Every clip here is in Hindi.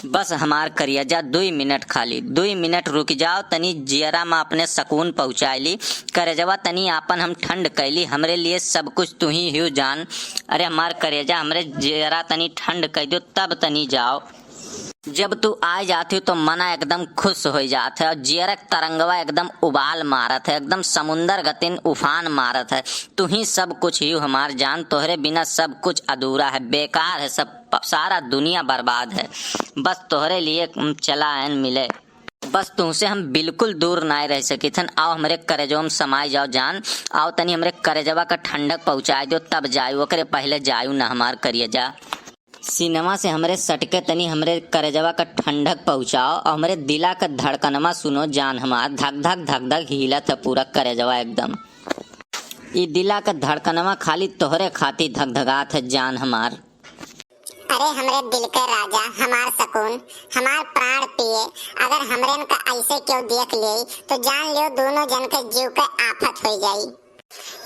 बस हमार करियजा 2 मिनट खाली 2 मिनट रुक जाओ तनी जियरा में अपने सकून पहुँचाइली। करेजवा तनी आपन हम ठंड कैली, हमरे लिए सब कुछ तू ही हो जान। अरे हमार करेजा हमरे जियरा तनी ठंड कर दो तब तनी जाओ। जब तू आ जाती हो तो मना एकदम खुश हो जाता है और जियरक तरंगवा एकदम उबाल मारत है, एकदम समुंदर गतिन उफान मारत है। तू ही सब कुछ ही हमार जान, तोहरे बिना सब कुछ अधूरा है, बेकार है, सब सारा दुनिया बर्बाद है। बस तोहरे लिए चला आन मिले, बस तुमसे हम बिल्कुल दूर ना रह सकी थन। आओ हमरे करेजवा में समाई जाओ जान, आओ तनी हमरे करेजवा का ठंडक पहुँचा दो तब जायू, ओकरे पहले जायू ना हमार करियजा। सिनेमा से हमरे सटके तनी हमरे करेजवा का ठंडक पहुँचाओ और हमरे दिला का धड़कनमा सुनो जान, हमार धक धक धक धक हिलत है पूरा करेजवा एकदम। ई दिला का धड़कनमा खाली तोहरे खाती धक धगात है जान हमार। अरे हमरे दिल के राजा, हमार सकून, हमार प्राण पिए, अगर हमरे का ऐसे क्यों देख ले तो जान लियो दोनों जन के जीव के आफत हो जाई।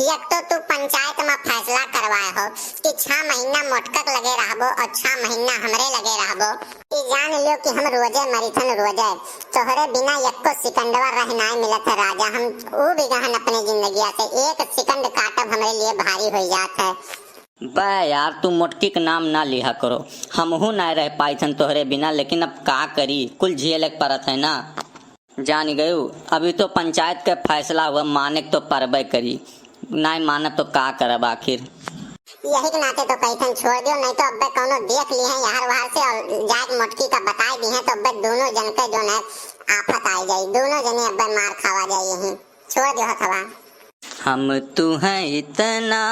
एक तो तू पंचायत में फैसला करवाए हो कि 6 महीना मोटकक लगे रहबो और 6 महीना हमरे लगे रहबो। ये जान लियो कि हम रोजे मरीथन रोजे, तोहरे बिना एको सेकंडवा रह नाय मिलत है राजा। हम वो भी गहन अपने जिंदगी से एक सेकंड काटब हमरे लिए भारी हो जात है। बे यार तू मोटकी के नाम ना लिहा करो, हमहू ना रह पाई थन तोहरे बिना, लेकिन अब का करी, कुल झेले परत है ना। जान गयू अभी तो पंचायत के फैसला हुआ, माने तो परबे करी, ना माना तो का करब आखिर। यही के नाते तो कैथन छोड़ दियो, नहीं तो अब्बे कौनो देख ली है यार बाहर से और जाके मोटकी का बताई दी है तो अब्बे दोनों जन के जो है आफत आई जाई, दोनों जने अब्बे मार खावा जाई। यही छोड़ दियो हथवा। हम तुम्हें इतना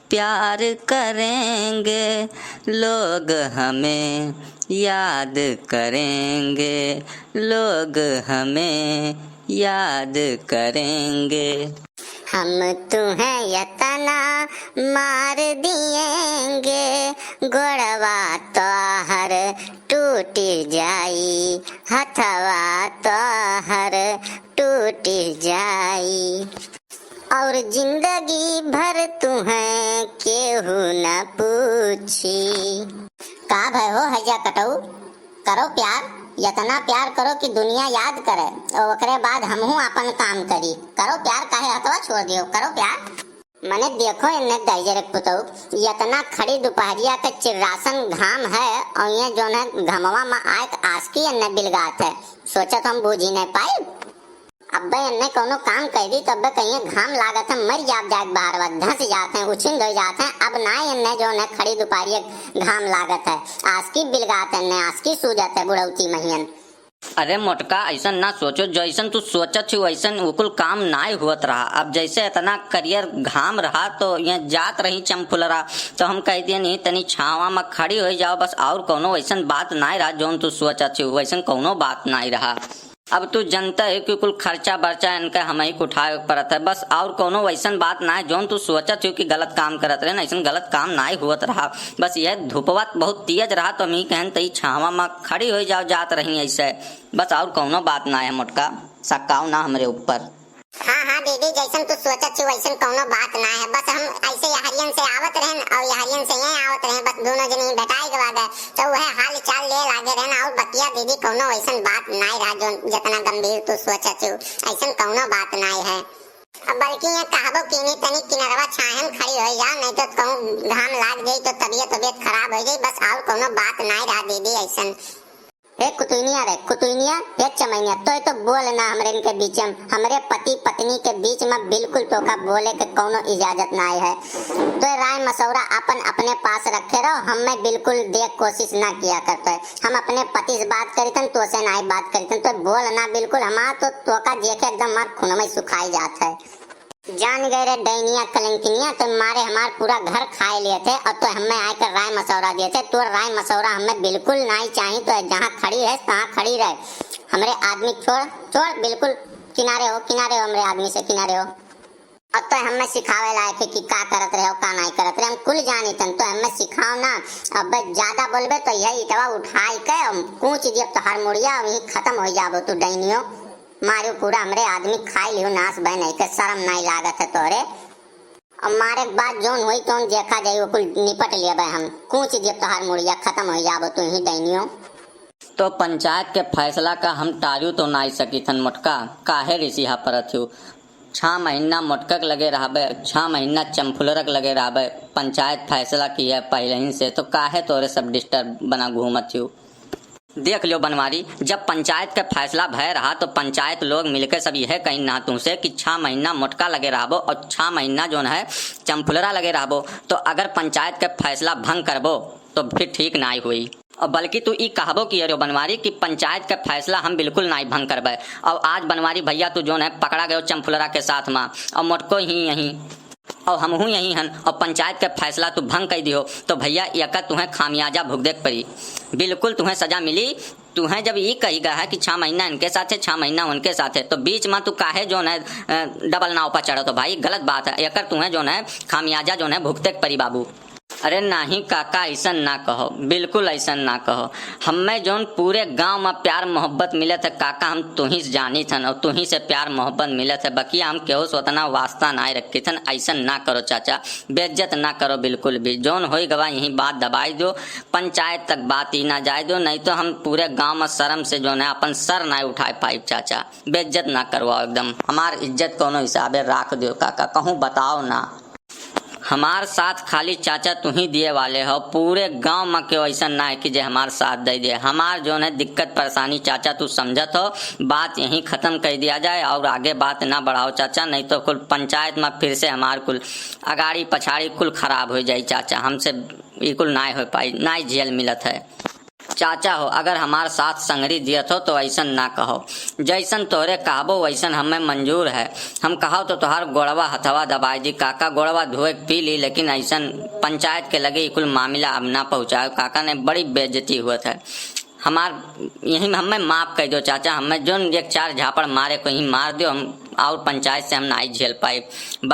प्यार करेंगे, लोग हमें याद करेंगे, लोग हमें याद करेंगे। हम तुम्हें इतना मार दिएंगे, गोड़वा तो हर टूट जाई, हथवा तो हर टूट जाई, और जिंदगी भर तुम्हें केहू न पूछी। का भय हो हैजा कटऊ, करो प्यार, इतना प्यार करो कि दुनिया याद करे और ओकरे बाद हमहू अपन काम करी। करो प्यार, काहे हथवा छोड़ दियो, करो प्यार। मने देखो इन्ने दाइजरे पुतऊ, इतना खड़ी दोपहरिया के चिर्रासन घाम है और ये जो है घमवा में आए आसकी इन्ने बिलगात है, सोचा तो हम बूझी नहीं पाए। अब्बे इन्ने कोनो काम कर दी तो अब्बे कहीं घाम लागत है, मर जात बाहर धंस जाते हैं, उछिन हो जाते हैं। अब ना इन्ने जो है खड़ी दोपहरिया घाम लागत है, आसकी बिलगात है, आसकी सूजत है बुढ़ौती महियन। अरे मोटका ऐसा ना सोचो, जैसन तू सोचत थी वैसन उकुल काम ना हुआ रहा। अब जैसे इतना करियर घाम रहा तो यहाँ जात रही चमफुल रहा तो हम कह दिए नहीं तनी छावा में खड़ी हो जाओ बस, और कोनो वैसन बात ना रहा जो तू सोचत थी वैसन कोनो बात ना रहा। अब तू जनता है कि कुल खर्चा बर्चा इनका हम ही उठाए पड़त है बस, और कोनो वैसन बात ना है जोन तू सोचत हो कि गलत काम करत रहे ना, ऐसा गलत काम ना हुआ रहा। बस यह धूपवा बहुत तेज रहा तो हम ही कहन तई छावा में खड़ी हो जाओ जात रही ऐसे, बस और कोनो बात ना है मोटका, सकाओ ना हमरे ऊपर। हाँ हाँ दीदी, जैसन तू सोचत छी वैसन कोनो बात ना है, बस हम ऐसे हरियन से आवत रहन और हरियन से यहीं आवत रहे, बस दोनों जने बेटाई के बाद तो वह हाल चाल ले लागे रहन और बतिया दीदी कोनो वैसन बात ना रहा जो जितना गंभीर तू सोचत छी ऐसन कोनो बात ना है। अब बल्कि ये कहबो किनी तनी किनारवा छाहन खड़ी हो जा, नहीं तो कहूं घाम लाग जाई तो तबीयत खराब हो जाई, बस और कोनो बात ना रहा दीदी ऐसन। हे कुतुनिया रे कुतुनिया, हे चमैनिया, तो बोल ना हमरे इनके बीच में, हमरे पति पत्नी के बीच में बिल्कुल तो का बोले के कोनो इजाजत ना है। तो राय मशवरा अपन अपने पास रखे रहो, हमें बिल्कुल देख कोशिश ना किया करते। हम अपने पति से बात करीतन तो से ना बात करीतन, तो बोल ना बिल्कुल, हमारा तो का देखे एकदम मार खून में सुखाई जाता है। जान गए रे डैनिया कलंकिनिया, तो मारे हमार पूरा घर खाए लिए थे और तो हमें आकर राय मशवरा दिए थे। तो राय मशवरा हमें बिल्कुल नहीं चाहिए, तो जहाँ खड़ी है तहाँ खड़ी रहे, हमरे आदमी छोड़ बिल्कुल किनारे हो हमरे आदमी से किनारे हो। अब तो हमें सिखावे लायक है कि का करत रहे हो का नहीं करत रहे, हम कुल जानी तन, तो हमें सिखाओ ना। अब ज्यादा बोलबे तो यही इटवा उठाई के कूच दिए तो हर मुड़िया वही खत्म हो जाबो तू डैनियो, मारे पूरा हमरे आदमी खाई लियो नाश बह नहीं के, शर्म नहीं लागत है तोरे। और मारे बाद जोन हुई तो देखा जाए वो कुल निपट लिया भाई, हम कूच दिए तो हर मुड़िया खत्म हो जाबो तू ही डैनियो। तो पंचायत के फैसला का हम टारू तो नाई सकी थन मोटका, काहे रिसिहा परत हूँ। 6 महीना मोटकक लगे रहबे, 6 महीना चंफुलरक लगे रहबे, पंचायत फैसला की है पहले ही से, तो काहे तोरे सब डिस्टर्ब बना घूमत हूँ। देख लो बनवारी, जब पंचायत का फैसला भय रहा तो पंचायत लोग मिलकर सब यह कहीं ना तुमसे कि 6 महीना मोटका लगे रहबो और 6 महीना जो है चंफुलरा लगे रहबो, तो अगर पंचायत का फैसला भंग करबो तो फिर ठीक ना हुई। और बल्कि तू ई कहबो कि अरे बनवारी कि पंचायत का फैसला हम बिल्कुल नहीं भंग करबे। और आज बनवारी भैया तू जो है पकड़ा गयो चंफुलरा के साथ में और मोटको ही यहीं और हम हूँ यहीं हन और पंचायत का फैसला तू भंग कर दियो तो भैया यका तुम्हें खामियाजा भुगते पड़ी, बिल्कुल तुम्हें सजा मिली। तुम्हें जब ये कही गया है कि 6 महीना इनके साथ है 6 महीना उनके साथ है, तो बीच में तू काहे जो है डबल नाव पर चढ़ो, तो भाई गलत बात है। यकर तुम्हें जो है खामियाजा जो है भुगते पड़ी बाबू। अरे नहीं काका ऐसा ना कहो, बिल्कुल ऐसा ना कहो। हमें जोन पूरे गांव में प्यार मोहब्बत मिले थे काका, हम तुही से जानी थन और तुही से प्यार मोहब्बत मिले थे, बकिया हम केहू से उतना वास्ता ना रखी थन। ऐसा ना करो चाचा, बेइज्जत ना करो बिल्कुल भी। जोन हो गवा यही बात दबाई दो, पंचायत तक बात ही ना जाए दो, नहीं तो हम पूरे गाँव में शर्म से जो है अपन सर ना उठाए पाई। चाचा बेइज्जत ना करवाओ एकदम, हमार इज्जत कोनो हिसाबे राख दो काका, कहूँ बताओ ना। हमार साथ खाली चाचा तू ही दिए वाले हो, पूरे गांव में क्यों ऐसा ना है कि जे हमार साथ दे दे। हमार जो है दिक्कत परेशानी चाचा तू समझत हो, बात यहीं खत्म कर दिया जाए और आगे बात ना बढ़ाओ चाचा, नहीं तो कुल पंचायत में फिर से हमार कुल अगाड़ी पछाड़ी कुल खराब हो जाए चाचा, हमसे बिल्कुल ना हो पाई, ना झेल मिलत है। चाचा हो अगर हमार साथ संगरी दियत हो तो ऐसा ना कहो, जैसन तोरे कहबो वैसन हमें मंजूर है। हम कहो तो तोहार गोड़वा हथवा दबाई दी काका, गोड़वा धोए पी ली, लेकिन ऐसा पंचायत के लगे कुल मामला अब ना पहुँचाओ काका, ने बड़ी बेइज्जती हुआ था हमार। यही हमें माफ कर दो चाचा, हमें जो 1-4 झापड़ मारे को ही मार दो हम, और पंचायत से हम ना झेल पाए बस।